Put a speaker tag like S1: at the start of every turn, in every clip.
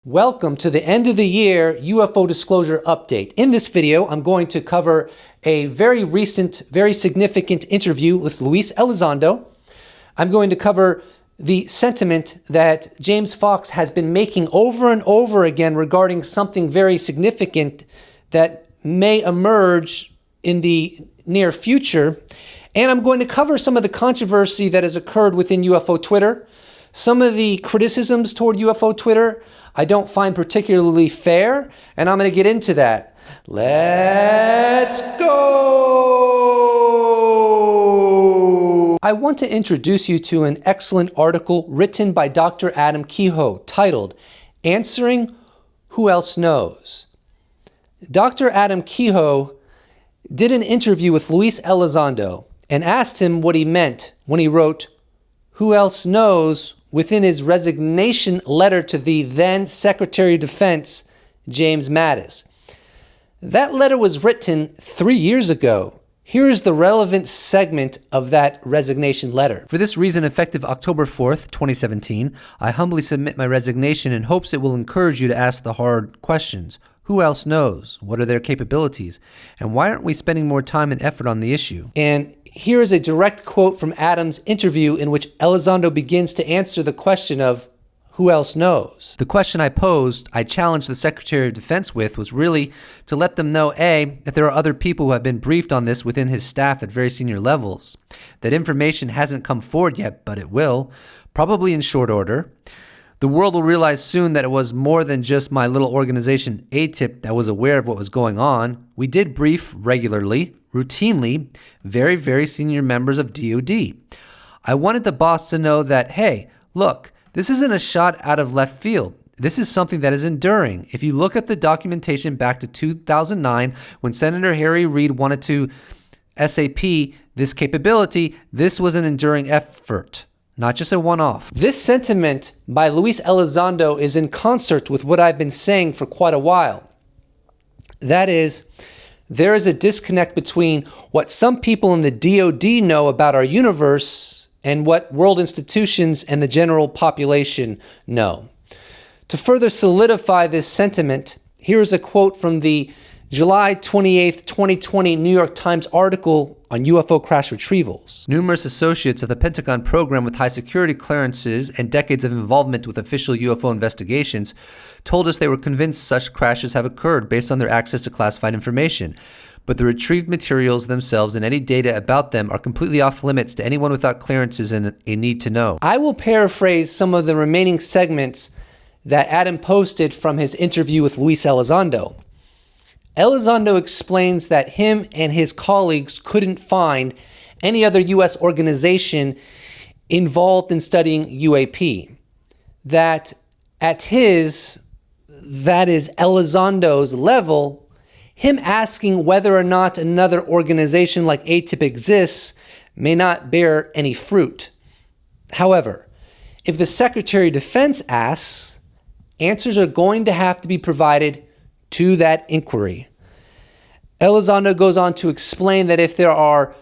S1: Welcome to the end of the year UFO Disclosure update. In this video, I'm going to cover a very recent, very significant interview with Luis Elizondo. I'm going to cover the sentiment that James Fox has been making over and over again regarding something very significant that may emerge in the near future. And I'm going to cover some of the controversy that has occurred within UFO Twitter. Some of the criticisms toward UFO Twitter I don't find particularly fair, and I'm going to get into that. Let's go! I want to introduce you to an excellent article written by Dr. Adam Kehoe titled, Answering Who Else Knows? Dr. Adam Kehoe did an interview with Luis Elizondo and asked him what he meant when he wrote, Who else knows? Within his resignation letter to the then Secretary of Defense, James Mattis. That letter was written 3 years ago. Here is the relevant segment of that resignation letter. For this reason, effective October 4th, 2017, I humbly submit my resignation in hopes it will encourage you to ask the hard questions. Who else knows? What are their capabilities? And why aren't we spending more time and effort on the issue? And here is a direct quote from Adam's interview in which Elizondo begins to answer the question of who else knows? The question I posed, I challenged the Secretary of Defense with, was really to let them know, A, that there are other people who have been briefed on this within his staff at very senior levels. That information hasn't come forward yet, but it will, probably in short order. The world will realize soon that it was more than just my little organization, ATIP, that was aware of what was going on. We did brief regularly, routinely, very, very senior members of DoD. I wanted the boss to know that, hey, look, this isn't a shot out of left field. This is something that is enduring. If you look at the documentation back to 2009, when Senator Harry Reid wanted to SAP this capability, this was an enduring effort, not just a one-off. This sentiment by Luis Elizondo is in concert with what I've been saying for quite a while. That is, there is a disconnect between what some people in the DoD know about our universe and what world institutions and the general population know. To further solidify this sentiment, here is a quote from the July 28th, 2020 New York Times article on UFO crash retrievals. Numerous associates of the Pentagon program with high security clearances and decades of involvement with official UFO investigations told us they were convinced such crashes have occurred based on their access to classified information. But the retrieved materials themselves and any data about them are completely off limits to anyone without clearances and a need to know. I will paraphrase some of the remaining segments that Adam posted from his interview with Luis Elizondo. Elizondo explains that him and his colleagues couldn't find any other U.S. organization involved in studying UAP. That at his, that is Elizondo's level, him asking whether or not another organization like ATIP exists may not bear any fruit. However, if the Secretary of Defense asks, answers are going to have to be provided to that inquiry. Elizondo goes on to explain that if there are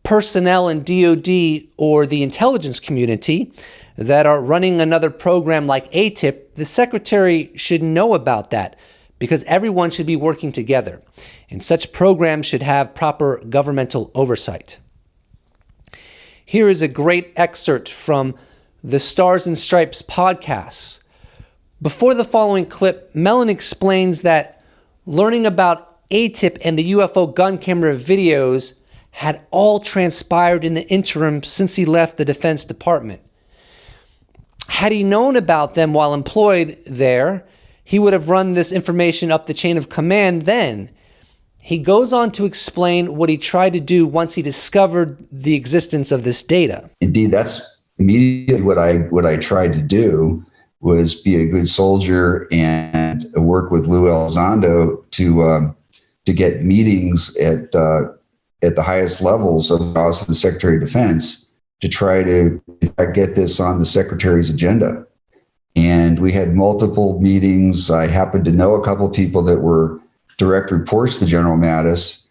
S1: personnel in DoD or the intelligence community that are running another program like ATIP, the Secretary should know about that because everyone should be working together, and such programs should have proper governmental oversight. Here is a great excerpt from the Stars and Stripes podcast. Before the following clip, Mellon explains that learning about ATIP and the UFO gun camera videos had all transpired in the interim since he left the Defense Department. Had he known about them while employed there, he would have run this information up the chain of command then. He goes on to explain what he tried to do once he discovered the existence of this data.
S2: Indeed, that's immediately what I tried to do, was be a good soldier and work with Lou Elizondo to get meetings at the highest levels of the Office of the Secretary of Defense to try to get this on the Secretary's agenda. And we had multiple meetings. I happened to know a couple of people that were direct reports to General Mattis,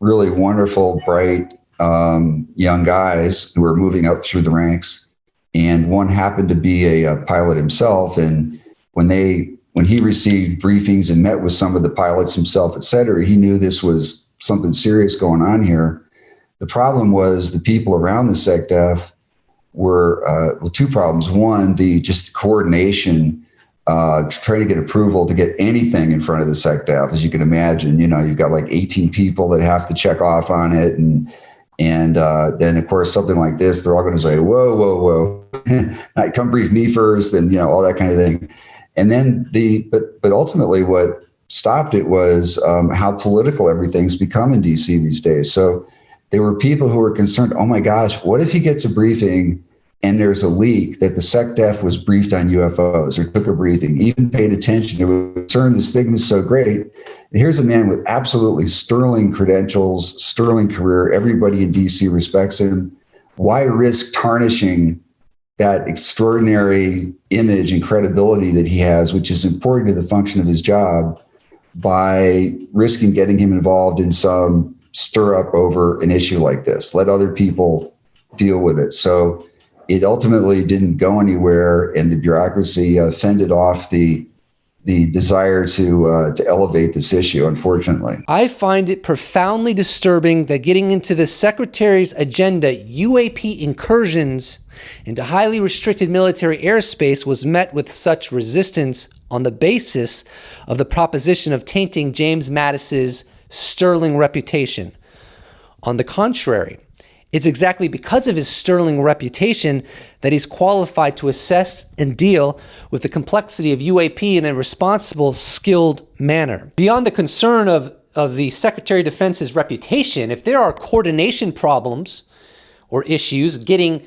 S2: really wonderful, bright young guys who were moving up through the ranks. And one happened to be a pilot himself. And when they when he received briefings and met with some of the pilots himself, et cetera, he knew this was something serious going on here. The problem was the people around the SecDef were, two problems. One, the just coordination, trying to get approval to get anything in front of the SecDef. As you can imagine, you've got like 18 people that have to check off on it. And then of course, something like this, they're all going to say, whoa, come brief me first, and, all that kind of thing. And then but ultimately what stopped it was how political everything's become in DC these days. So there were people who were concerned, oh my gosh, what if he gets a briefing and there's a leak that the SecDef was briefed on UFOs or took a briefing, even paid attention? It was concerned, the stigma is so great. And here's a man with absolutely sterling credentials, sterling career. Everybody in DC respects him. Why risk tarnishing that extraordinary image and credibility that he has, which is important to the function of his job, by risking getting him involved in some stir up over an issue like this? Let other people deal with it. So it ultimately didn't go anywhere, and the bureaucracy fended off the desire to elevate this issue, unfortunately.
S1: I find it profoundly disturbing that getting into the Secretary's agenda, UAP incursions into highly restricted military airspace was met with such resistance on the basis of the proposition of tainting James Mattis's sterling reputation. On the contrary, it's exactly because of his sterling reputation that he's qualified to assess and deal with the complexity of UAP in a responsible, skilled manner. Beyond the concern of the Secretary of Defense's reputation, if there are coordination problems or issues getting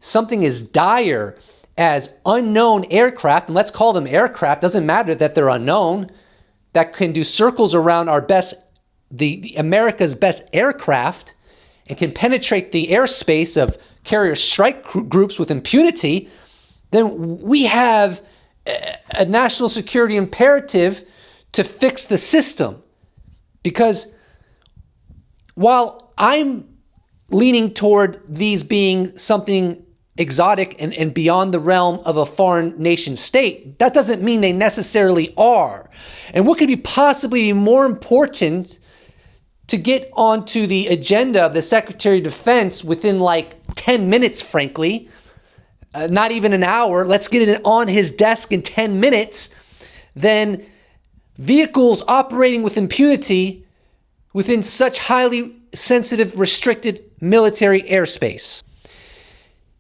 S1: something as dire as unknown aircraft, and let's call them aircraft, doesn't matter that they're unknown, that can do circles around our best, the America's best aircraft, and can penetrate the airspace of carrier strike groups with impunity, then we have a national security imperative to fix the system. Because while I'm leaning toward these being something exotic and beyond the realm of a foreign nation state, that doesn't mean they necessarily are. And what could be possibly more important to get onto the agenda of the Secretary of Defense within like 10 minutes, frankly, not even an hour, let's get it on his desk in 10 minutes, than vehicles operating with impunity within such highly sensitive, restricted military airspace.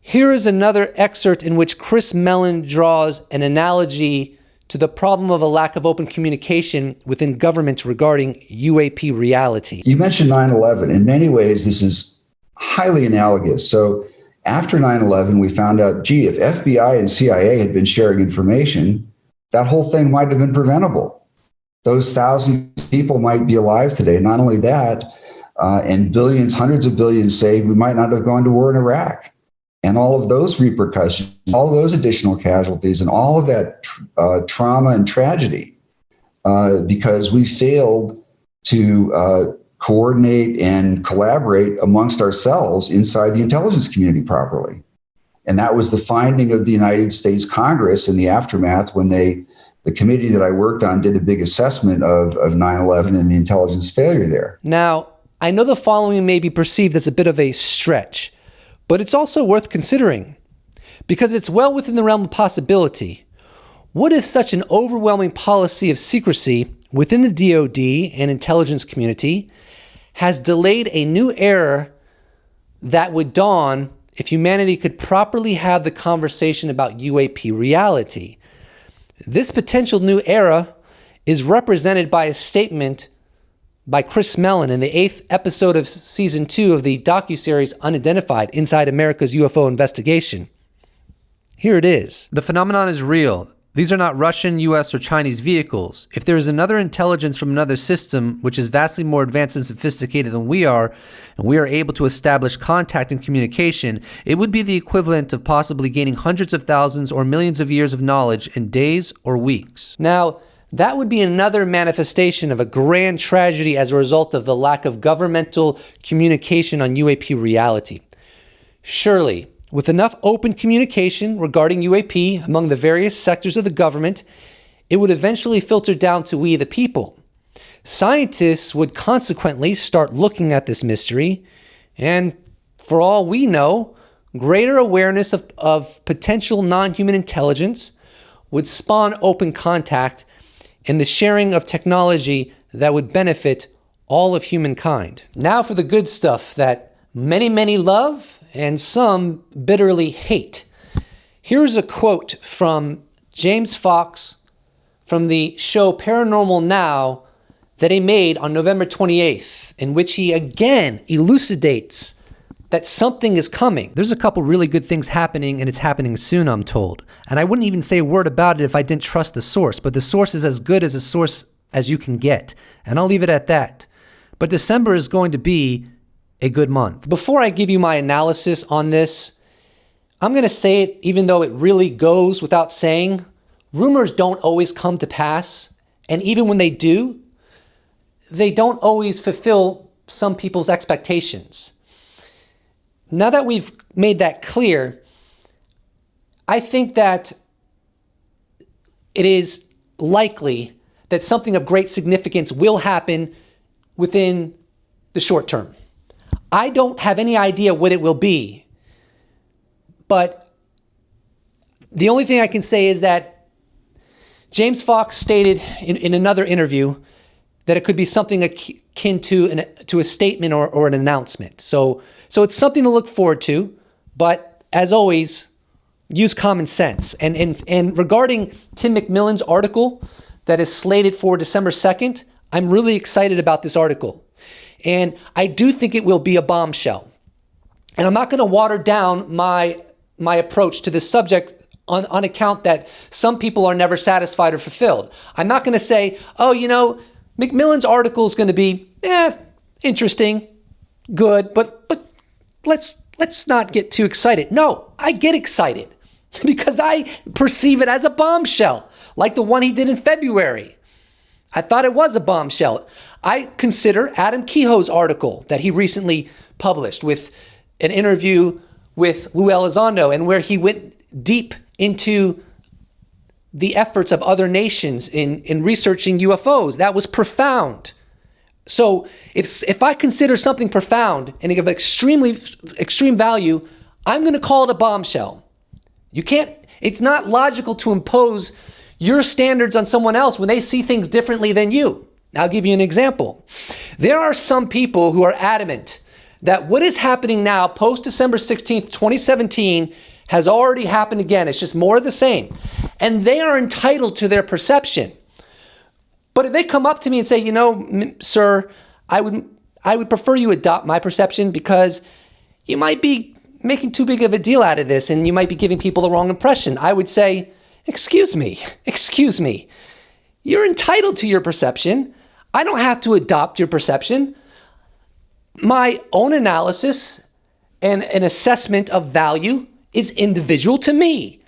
S1: Here is another excerpt in which Chris Mellon draws an analogy to the problem of a lack of open communication within governments regarding UAP reality.
S2: You mentioned 9/11. In many ways, this is highly analogous. So after 9/11, we found out, gee, if FBI and CIA had been sharing information, that whole thing might have been preventable. Those thousands of people might be alive today. Not only that, and billions, hundreds of billions saved, we might not have gone to war in Iraq. And all of those repercussions, all those additional casualties, and all of that trauma and tragedy, because we failed to coordinate and collaborate amongst ourselves inside the intelligence community properly. And that was the finding of the United States Congress in the aftermath when the committee that I worked on did a big assessment of 9/11 and the intelligence failure there.
S1: Now, I know the following may be perceived as a bit of a stretch, but it's also worth considering because it's well within the realm of possibility. What if such an overwhelming policy of secrecy within the DoD and intelligence community has delayed a new era that would dawn if humanity could properly have the conversation about UAP reality? This potential new era is represented by a statement by Chris Mellon in the 8th episode of season 2 of the docuseries Unidentified: Inside America's UFO Investigation. Here it is. The phenomenon is real. These are not Russian, US, or Chinese vehicles. If there is another intelligence from another system which is vastly more advanced and sophisticated than we are, and we are able to establish contact and communication, it would be the equivalent of possibly gaining hundreds of thousands or millions of years of knowledge in days or weeks. Now, that would be another manifestation of a grand tragedy as a result of the lack of governmental communication on UAP reality. Surely, with enough open communication regarding UAP among the various sectors of the government, it would eventually filter down to we the people. Scientists would consequently start looking at this mystery, and for all we know, greater awareness of potential non-human intelligence would spawn open contact and the sharing of technology that would benefit all of humankind. Now for the good stuff that many love and some bitterly hate. Here's a quote from James Fox from the show Paranormal Now that he made on November 28th, in which he again elucidates that something is coming. There's a couple really good things happening, and it's happening soon, I'm told. And I wouldn't even say a word about it if I didn't trust the source, but the source is as good as a source as you can get. And I'll leave it at that. But December is going to be a good month. Before I give you my analysis on this, I'm going to say it even though it really goes without saying. Rumors don't always come to pass. And even when they do, they don't always fulfill some people's expectations. Now that we've made that clear, I think that it is likely that something of great significance will happen within the short term. I don't have any idea what it will be, but the only thing I can say is that James Fox stated in another interview that it could be something akin to a statement or an announcement. So it's something to look forward to, but as always, use common sense. And regarding Tim McMillan's article that is slated for December 2nd, I'm really excited about this article. And I do think it will be a bombshell. And I'm not going to water down my approach to this subject on account that some people are never satisfied or fulfilled. I'm not going to say, McMillan's article is going to be, interesting, good, but let's not get too excited. No, I get excited because I perceive it as a bombshell, like the one he did in February. I thought it was a bombshell. I consider Adam Kehoe's article that he recently published with an interview with Lou Elizondo, and where he went deep into the efforts of other nations in researching UFOs. That was profound. So if I consider something profound and of extreme value, I'm going to call it a bombshell. It's not logical to impose your standards on someone else when they see things differently than you. I'll give you an example. There are some people who are adamant that what is happening now, post December 16th, 2017, has already happened again. It's just more of the same. And they are entitled to their perception. But if they come up to me and say, sir, I would prefer you adopt my perception because you might be making too big of a deal out of this and you might be giving people the wrong impression, I would say, excuse me. You're entitled to your perception. I don't have to adopt your perception. My own analysis and an assessment of value is individual to me.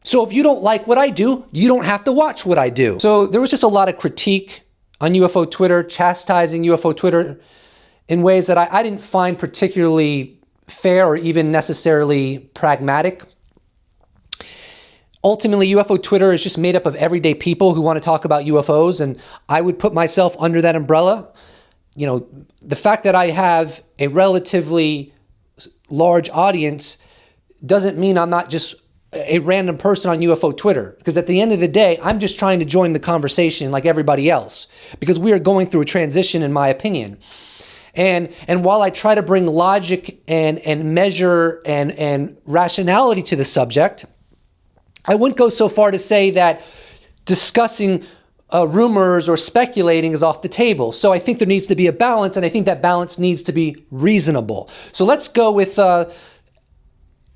S1: So if you don't like what I do, you don't have to watch what I do. So there was just a lot of critique on UFO Twitter, chastising UFO Twitter in ways that I didn't find particularly fair or even necessarily pragmatic. Ultimately, UFO Twitter is just made up of everyday people who want to talk about UFOs, and I would put myself under that umbrella. The fact that I have a relatively large audience doesn't mean I'm not just a random person on UFO Twitter, because at the end of the day, I'm just trying to join the conversation like everybody else, because we are going through a transition, in my opinion. And while I try to bring logic and measure and rationality to the subject, I wouldn't go so far to say that discussing rumors or speculating is off the table. So I think there needs to be a balance, and I think that balance needs to be reasonable. So let's go with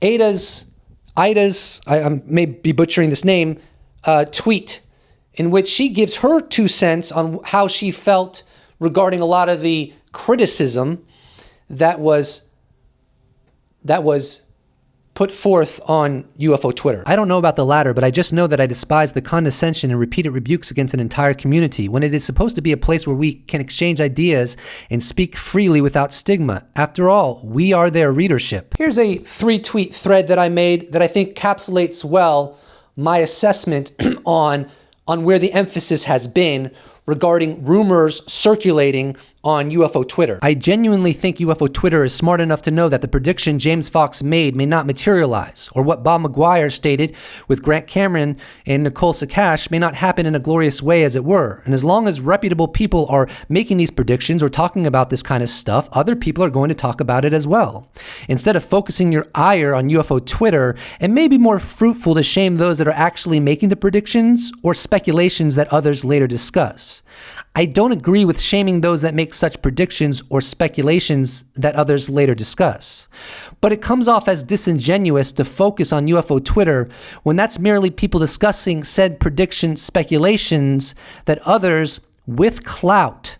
S1: Ida's, I may be butchering this name, tweet, in which she gives her 2 cents on how she felt regarding a lot of the criticism that was put forth on UFO Twitter. I don't know about the latter, but I just know that I despise the condescension and repeated rebukes against an entire community when it is supposed to be a place where we can exchange ideas and speak freely without stigma. After all, we are their readership. Here's a 3-tweet thread that I made that I think encapsulates well my assessment on on where the emphasis has been regarding rumors circulating on UFO Twitter. I genuinely think UFO Twitter is smart enough to know that the prediction James Fox made may not materialize, or what Bob McGuire stated with Grant Cameron and Nicole Sakash may not happen in a glorious way, as it were. And as long as reputable people are making these predictions or talking about this kind of stuff, other people are going to talk about it as well. Instead of focusing your ire on UFO Twitter, it may be more fruitful to shame those that are actually making the predictions or speculations that others later discuss. I don't agree with shaming those that make such predictions or speculations that others later discuss. But it comes off as disingenuous to focus on UFO Twitter when that's merely people discussing said prediction speculations that others with clout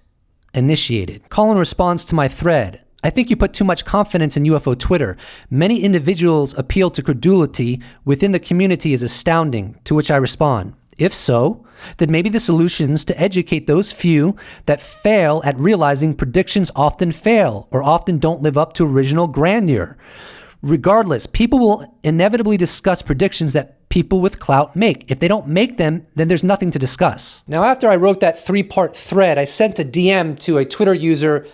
S1: initiated. Colin responds to my thread. I think you put too much confidence in UFO Twitter. Many individuals appeal to credulity within the community is astounding, to which I respond. If so, then maybe the solutions to educate those few that fail at realizing predictions often fail or often don't live up to original grandeur. Regardless, people will inevitably discuss predictions that people with clout make. If they don't make them, then there's nothing to discuss. Now, after I wrote that 3-part thread, I sent a DM to a Twitter user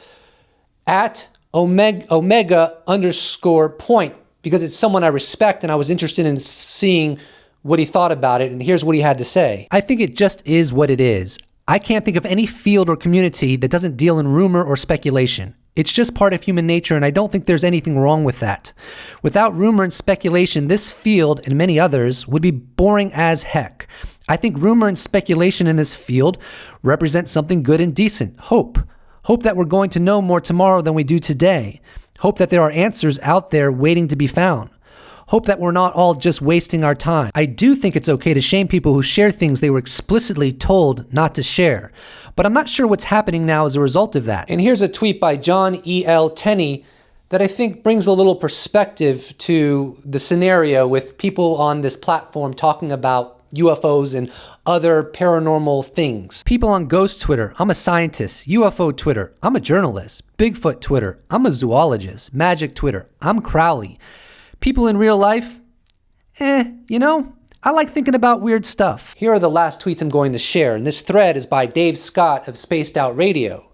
S1: at Omega_point because it's someone I respect and I was interested in seeing what he thought about it, and here's what he had to say. I think it just is what it is. I can't think of any field or community that doesn't deal in rumor or speculation. It's just part of human nature, and I don't think there's anything wrong with that. Without rumor and speculation, this field and many others would be boring as heck. I think rumor and speculation in this field represent something good and decent. Hope. Hope that we're going to know more tomorrow than we do today. Hope that there are answers out there waiting to be found. Hope that we're not all just wasting our time. I do think it's okay to shame people who share things they were explicitly told not to share. But I'm not sure what's happening now as a result of that. And here's a tweet by John E.L. Tenney that I think brings a little perspective to the scenario with people on this platform talking about UFOs and other paranormal things. People on Ghost Twitter, I'm a scientist. UFO Twitter, I'm a journalist. Bigfoot Twitter, I'm a zoologist. Magic Twitter, I'm Crowley. People in real life, I like thinking about weird stuff. Here are the last tweets I'm going to share, and this thread is by Dave Scott of Spaced Out Radio.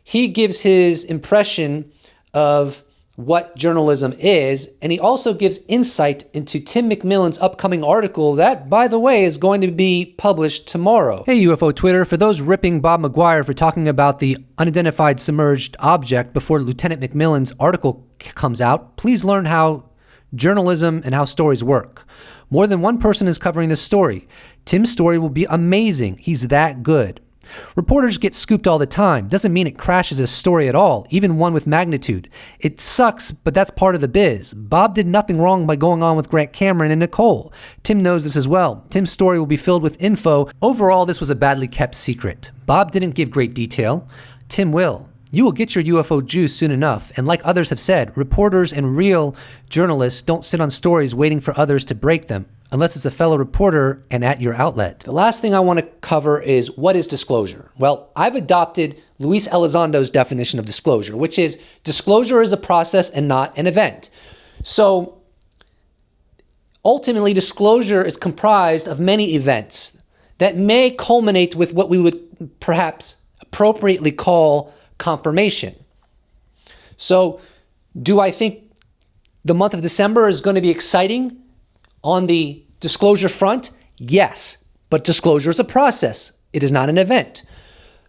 S1: He gives his impression of what journalism is, and he also gives insight into Tim McMillan's upcoming article that, by the way, is going to be published tomorrow. Hey, UFO Twitter, for those ripping Bob McGuire for talking about the unidentified submerged object before Lieutenant McMillan's article comes out, please learn how journalism and how stories work. More than one person is covering this story. Tim's story will be amazing. He's that good. Reporters get scooped all the time. Doesn't mean it crashes a story at all, even one with magnitude. It sucks, but that's part of the biz. Bob did nothing wrong by going on with Grant Cameron and Nicole. Tim knows this as well. Tim's story will be filled with info. Overall, this was a badly kept secret. Bob didn't give great detail. Tim will. You will get your UFO juice soon enough, and like others have said, reporters and real journalists don't sit on stories waiting for others to break them, unless it's a fellow reporter and at your outlet. The last thing I want to cover is, what is disclosure? Well, I've adopted Luis Elizondo's definition of disclosure, which is disclosure is a process and not an event. So ultimately, disclosure is comprised of many events that may culminate with what we would perhaps appropriately call confirmation. So do I think the month of December is going to be exciting on the disclosure front? Yes, but disclosure is a process. It is not an event.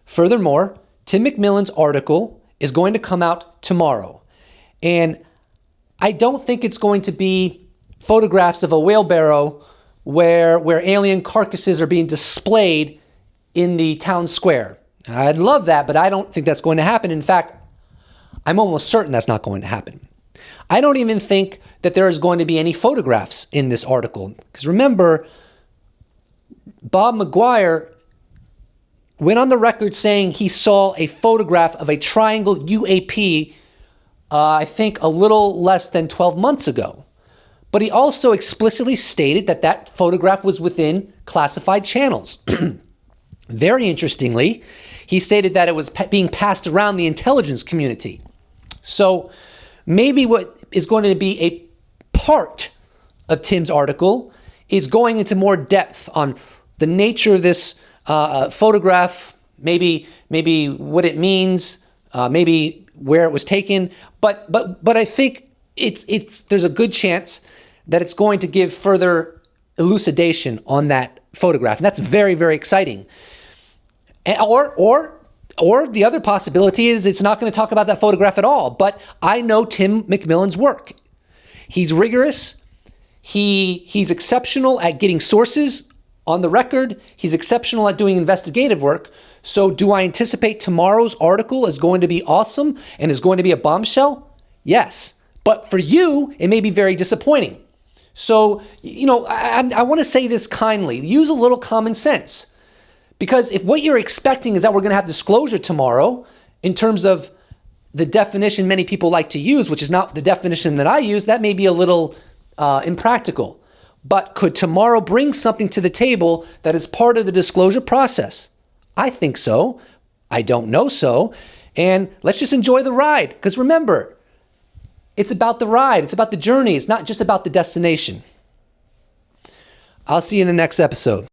S1: Furthermore, Tim McMillan's article is going to come out tomorrow. And I don't think it's going to be photographs of a wheelbarrow where alien carcasses are being displayed in the town square. I'd love that, but I don't think that's going to happen. In fact, I'm almost certain that's not going to happen. I don't even think that there is going to be any photographs in this article. Because remember, Bob McGuire went on the record saying he saw a photograph of a triangle UAP, I think a little less than 12 months ago. But he also explicitly stated that that photograph was within classified channels. Very interestingly, he stated that it was being passed around the intelligence community. So maybe what is going to be a part of Tim's article is going into more depth on the nature of this photograph, maybe what it means, maybe where it was taken. But I think there's a good chance that it's going to give further elucidation on that photograph, and that's very, very exciting. Or the other possibility is it's not going to talk about that photograph at all. But I know Tim McMillan's work. He's rigorous. He's exceptional at getting sources on the record. He's exceptional at doing investigative work. So do I anticipate tomorrow's article is going to be awesome and is going to be a bombshell? Yes. But for you, it may be very disappointing. So, I want to say this kindly. Use a little common sense. Because if what you're expecting is that we're going to have disclosure tomorrow in terms of the definition many people like to use, which is not the definition that I use, that may be a little impractical. But could tomorrow bring something to the table that is part of the disclosure process? I think so. I don't know so. And let's just enjoy the ride. Because remember, it's about the ride. It's about the journey. It's not just about the destination. I'll see you in the next episode.